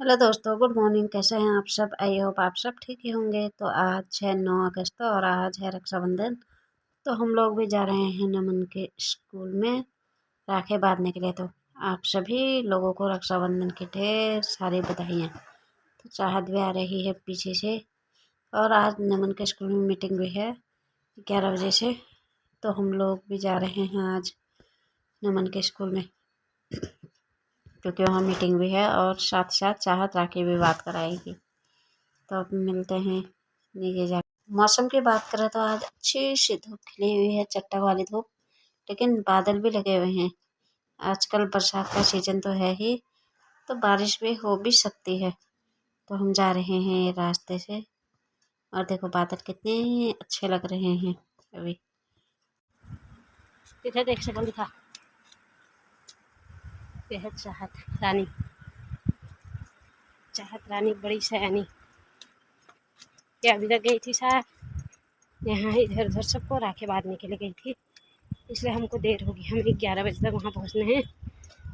Hello दोस्तों, good morning. कैसे हैं आप सब? आई होप आप सब ठीक ही होंगे। तो आज है 9 अगस्त और आज है रक्षाबंधन। तो हम लोग भी जा रहे हैं नमन के स्कूल में राखी बांधने के लिए। तो आप सभी लोगों को रक्षाबंधन की ढेर सारी बधाइयाँ। तो चाहत भी आ रही है पीछे से। और आज नमन के स्कूल में मीटिंग भी है 11 बजे से। तो हम लोग भी जा रहे हैं आज नमन के स्कूल में, क्योंकि वहाँ मीटिंग भी है और साथ साथ चाहत राखी भी बात कराएगी। तो अब मिलते हैं नीचे जा। मौसम की बात करें तो आज अच्छी सी धूप खिली हुई है, चट्टा वाली धूप, लेकिन बादल भी लगे हुए हैं। आजकल बरसात का सीजन तो है ही, तो बारिश भी हो भी सकती है। तो हम जा रहे हैं रास्ते से और देखो बादल कितने अच्छे लग रहे हैं अभी। किधर देख सकल दिखा, बेहद चाहत रानी बड़ी सयानी। ये अभी तक गई थी शायद यहाँ इधर उधर सबको राखी बांधने के लिए गई थी, इसलिए हमको देर होगी। हमें 11 बजे तक वहाँ पहुँचना है,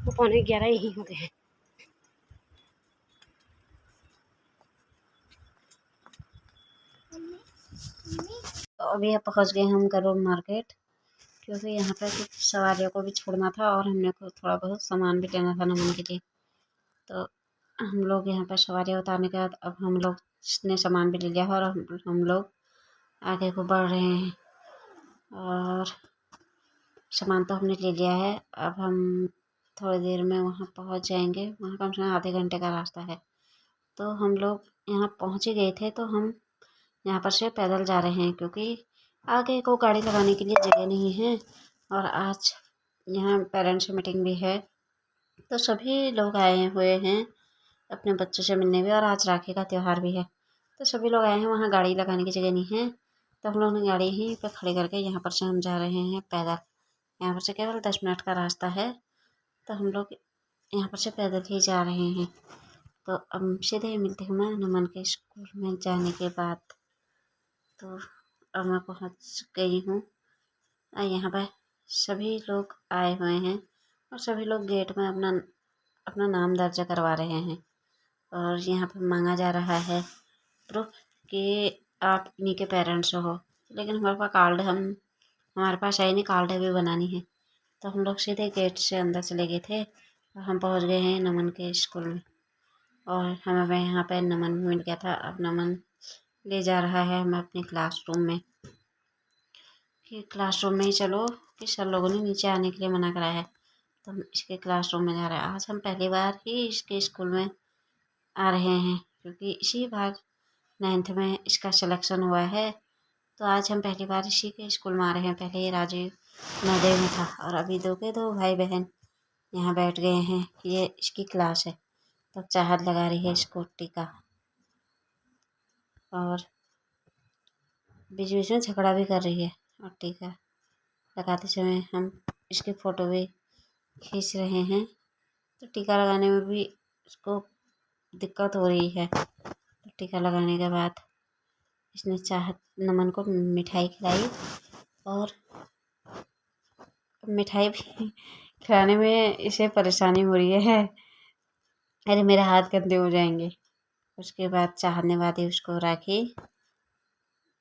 वो 11:15 यहीं हो गए हैं। तो अभी पहुँच गए हम करोल मार्केट, क्योंकि यहाँ पर कुछ सवारियों को भी छोड़ना था और हमने को थोड़ा बहुत सामान भी लेना था नमन के लिए। तो हम लोग यहाँ पर सवारियाँ उतारने के बाद अब हम लोग ने सामान भी ले लिया है और हम लोग आगे को बढ़ रहे हैं। और सामान तो हमने ले लिया है, अब हम थोड़ी देर में वहाँ पहुँच जाएंगे। वहाँ कम से कम आधे घंटे का रास्ता है। तो हम लोग यहाँ पहुँच ही गए थे, तो हम यहाँ पर से पैदल जा रहे हैं, क्योंकि आगे को गाड़ी लगाने के लिए जगह नहीं है। और आज यहाँ पेरेंट्स मीटिंग भी है, तो सभी लोग आए हुए हैं अपने बच्चों से मिलने भी, और आज राखी का त्यौहार भी है। तो सभी लोग आए हैं, वहाँ गाड़ी लगाने की जगह नहीं है, तो हम लोग ने गाड़ी ही पे खड़ी करके यहाँ पर से हम जा रहे हैं पैदल। यहाँ पर से केवल 10 मिनट का रास्ता है, तो हम लोग यहाँ पर से पैदल ही जा रहे हैं। तो अब सीधे मिलते हैं मैं नमन के स्कूल में जाने के बाद। तो अब मैं पहुँच गई हूँ। यहाँ पर सभी लोग आए हुए हैं और सभी लोग गेट में अपना अपना नाम दर्ज करवा रहे हैं। और यहाँ पर मांगा जा रहा है प्रूफ कि आप इन्हीं के पेरेंट्स हो। लेकिन हमारे पास हमारे पास है ही नहीं, कार्ड भी बनानी है। तो हम लोग सीधे गेट से अंदर चले गए थे और हम पहुँच गए हैं नमन के स्कूल में। और हमें यहाँ पे नमन भी मिल गया था। अब नमन ले जा रहा है हमें अपने क्लासरूम में, कि क्लासरूम में ही चलो, कि सर लोगों ने नीचे आने के लिए मना कराया है। तो हम इसके क्लासरूम में जा रहे हैं। आज हम पहली बार ही इसके स्कूल में आ रहे हैं, क्योंकि इसी बार 9th में इसका सिलेक्शन हुआ है। तो आज हम पहली बार इसी के स्कूल में आ रहे हैं। पहले ये राजीव नवोदय में था और अभी दो के दो भाई बहन यहाँ बैठ गए हैं कि ये इसकी क्लास है। तो चाहत लगा रही है इसको टीका, और बीच बीच में झगड़ा भी कर रही है। और टीका लगाते समय हम इसकी फ़ोटो भी खींच रहे हैं। तो टीका लगाने में भी इसको दिक्कत हो रही है। तो टीका लगाने के बाद इसने चाहत नमन को मिठाई खिलाई, और मिठाई भी खिलाने में इसे परेशानी हो रही है। अरे मेरे हाथ गंदे हो जाएंगे। उसके बाद चाहत ने बांधी उसको राखी,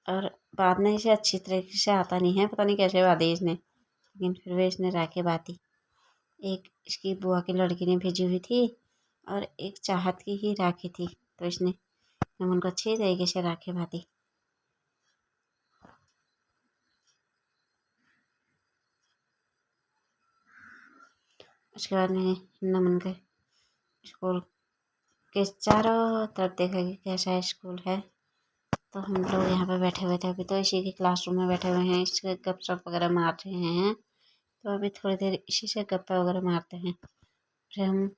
और बांधने इसे अच्छी तरीके से आता नहीं है, पता नहीं कैसे बांधी इसने, लेकिन फिर भी इसने राखी बांधी। एक इसकी बुआ की लड़की ने भेजी हुई थी और एक चाहत की ही राखी थी, तो इसने नमन को अच्छी तरीके से राखी बांधी। उसके बाद मैंने नमन के स्कूल के चारों तरफ देखा कि कैसा स्कूल है। तो हम लोग यहाँ पे बैठे हुए थे, अभी तो इसी के क्लासरूम में बैठे हुए हैं, इसके गपशप वगैरह मार रहे हैं। तो अभी थोड़ी देर इसी से गप्पा वगैरह मारते हैं, फिर हम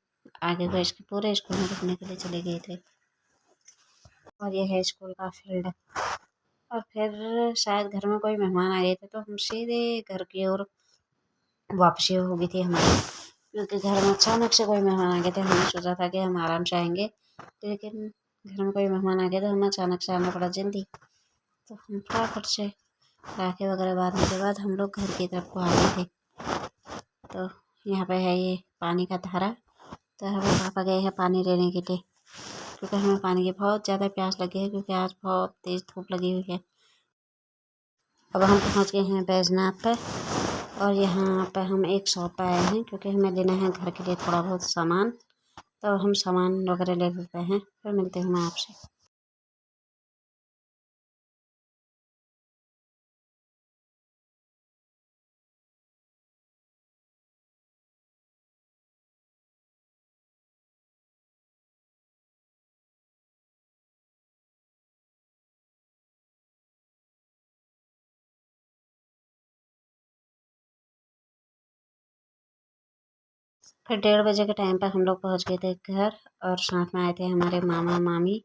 आगे को इसके पूरे स्कूल में रुकने के लिए चले गए थे। और यह है स्कूल का फील्ड। और फिर शायद घर में कोई मेहमान आ गए थे, तो हम सीधे घर की ओर वापसी हो गई थी हमारी, क्योंकि घर में अचानक से कोई मेहमान आ गए थे। हमने सोचा था कि हम आराम से आएंगे, लेकिन घर में कोई मेहमान आ गए तो हमें अचानक से आना पड़ा जल्दी। तो हम फटाफट से राखी वगैरह बांधने के बाद हम लोग घर की तरफ को आ गए थे। तो यहाँ पे है ये पानी का धारा, तो हम पापा गए हैं पानी लेने के लिए। क्योंकि हमें पानी की बहुत ज़्यादा प्यास लगी है, क्योंकि आज बहुत तेज़ धूप लगी हुई है। अब हम पहुंच गए हैं बैजनाथ पर, और यहाँ पर हम एक शॉप पर आए हैं, क्योंकि हमें लेना है घर के लिए थोड़ा बहुत सामान। तो हम सामान वगैरह ले लेते हैं, फिर मिलते हैं मैं आपसे। फिर 1:30 बजे के टाइम पर हम लोग पहुँच गए थे घर, और साथ में आए थे हमारे मामा मामी।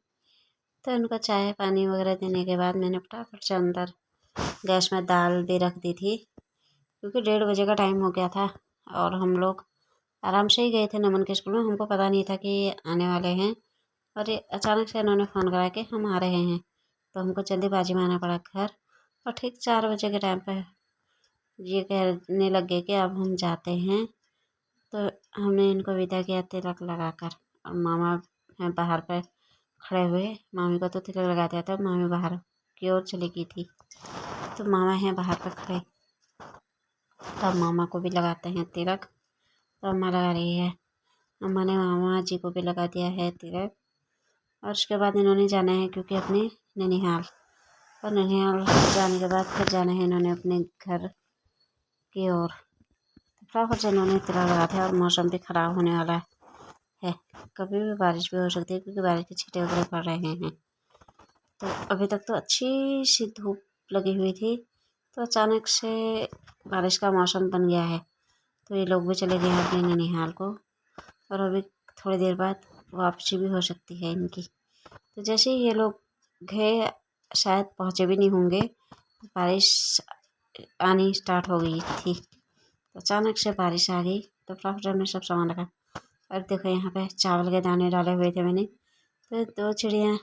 तो उनको चाय पानी वगैरह देने के बाद मैंने फटाफट से अंदर गैस में दाल भी रख दी थी, क्योंकि 1:30 बजे का टाइम हो गया था। और हम लोग आराम से ही गए थे नमन के स्कूल में, हमको पता नहीं था कि ये आने वाले हैं। और ये अचानक से इन्होंने फ़ोन करा कि हम आ रहे हैं, तो हमको जल्दीबाजी में आना पड़ा घर। और ठीक 4 बजे के टाइम पर ये कहने लग गए कि अब हम जाते हैं। तो हमने इनको विदा किया तिलक लगाकर, और मामा हैं बाहर पर खड़े हुए। मामी को तो तिलक लगा दिया था, मामी बाहर की ओर चली गई थी। तो मामा हैं बाहर पर खड़े, तब मामा को भी लगाते हैं तिलक। तो अम्मा लगा रही है, अम्मा ने मामा जी को भी लगा दिया है तिलक। और उसके बाद इन्होंने जाना है क्योंकि अपने ननिहाल, और ननिहाल जाने के बाद फिर जाना है इन्होंने अपने घर की ओर। फटाफट से इन्होंने तिलक लगा दिया, और मौसम भी ख़राब होने वाला है, कभी भी बारिश भी हो सकती है, क्योंकि बारिश के छींटे वगैरह पड़ रहे हैं। तो अभी तक तो अच्छी सी धूप लगी हुई थी, तो अचानक से बारिश का मौसम बन गया है। तो ये लोग भी चले गए हैं अपने ननिहाल को, और अभी थोड़ी देर बाद वापसी भी हो सकती है इनकी। तो जैसे ही ये लोग गए, शायद पहुँचे भी नहीं होंगे, बारिश आनी स्टार्ट हो गई थी। तो अचानक से बारिश आ गई, तो फटाफट हमने सब सामान रखा। और देखो यहाँ पे चावल के दाने डाले हुए थे मैंने। तो 2 चिड़ियाँ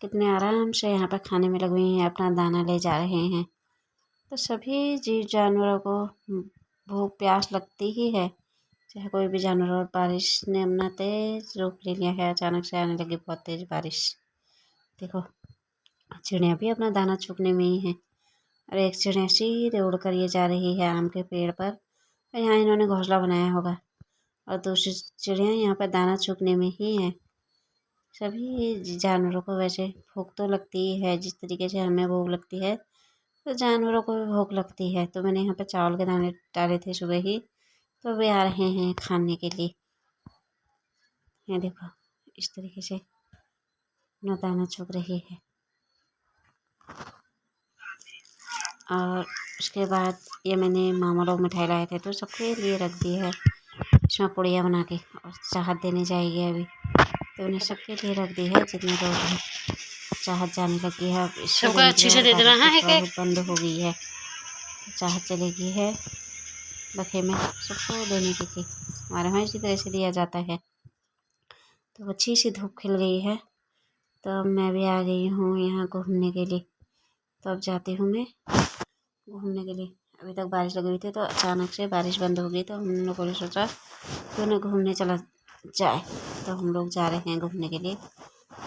कितने आराम से यहाँ पर खाने में लगी हुई हैं, अपना दाना ले जा रहे हैं। तो सभी जीव जानवरों को भूख प्यास लगती ही है, चाहे कोई भी जानवर। और बारिश ने अपना तेज रूप ले लिया है, अचानक से आने लगी बहुत तेज बारिश। देखो चिड़िया भी अपना दाना चुगने में ही है, और एक चिड़िया सीधे उड़ कर ये जा रही है आम के पेड़ पर, और यहाँ इन्होंने घोंसला बनाया होगा। और दूसरी चिड़िया यहाँ पर दाना चुगने में ही है। सभी जानवरों को वैसे भूख तो लगती ही है, जिस तरीके से हमें भूख लगती है तो जानवरों को भी भूख लगती है। तो मैंने यहाँ पे चावल के दाने डाले थे सुबह ही, तो वे आ रहे हैं खाने के लिए। ये देखो इस तरीके से अपना दाना चुग रही है। और उसके बाद ये मैंने मामा लोग मिठाई लाए थे, तो सबके लिए रख दी है इसमें पुड़िया बना के, और चाहत देने जाएगी अभी। तो उन्हें सबके लिए रख दी है जितने लोग हैं। चाहत जाने लगी है, अब इससे सबका अच्छे से दे देना है बहुत बंद हो गई है। चाहत चलेगी है बखे में, सबको देने की थी। हमारे यहाँ इसी तरह से दिया जाता है। तो अच्छी सी धूप खिल गई है, तो अब मैं भी आ गई हूँ यहाँ घूमने के लिए। तो अब जाती हूँ मैं घूमने के लिए। अभी तक बारिश लगी हुई थी, तो अचानक से बारिश बंद हो गई, तो हम लोगों ने सोचा कि उन्हें घूमने चला जाए। तो हम लोग जा रहे हैं घूमने के लिए,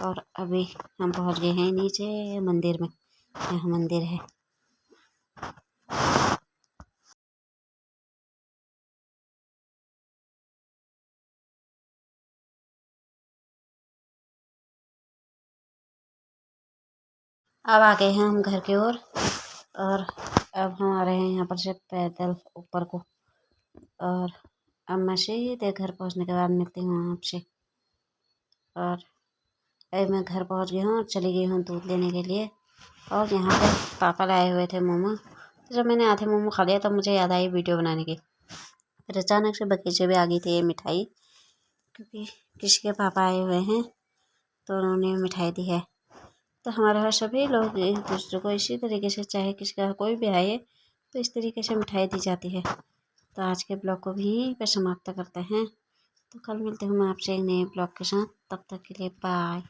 और अभी हम पहुँच गए हैं नीचे मंदिर में। यहाँ मंदिर है। अब आ गए हैं हम घर की ओर, और अब हम आ रहे हैं यहाँ पर से पैदल ऊपर को। और अब मैं सीधे घर पहुँचने के बाद मिलती हूँ आपसे। और अभी मैं घर पहुँच गई हूँ और चली गई हूँ दूध लेने के लिए। और यहाँ पे पापा लाए हुए थे मोमो, तो जब मैंने आधे मोमो खा लिया तब मुझे याद आई वीडियो बनाने की। फिर अचानक से बगीचे में आ गई थी ये मिठाई, क्योंकि किसी के पापा आए हुए हैं, तो उन्होंने मिठाई दी है। तो हमारे यहाँ सभी लोग एक दूसरे को इसी तरीके से, चाहे किसी का कोई भी आए, तो इस तरीके से मिठाई दी जाती है। तो आज के ब्लॉग को भी यहीं पर समाप्त करते हैं। तो कल मिलते हूँ मैं आपसे एक नए ब्लॉग के साथ, तब तक के लिए बाय।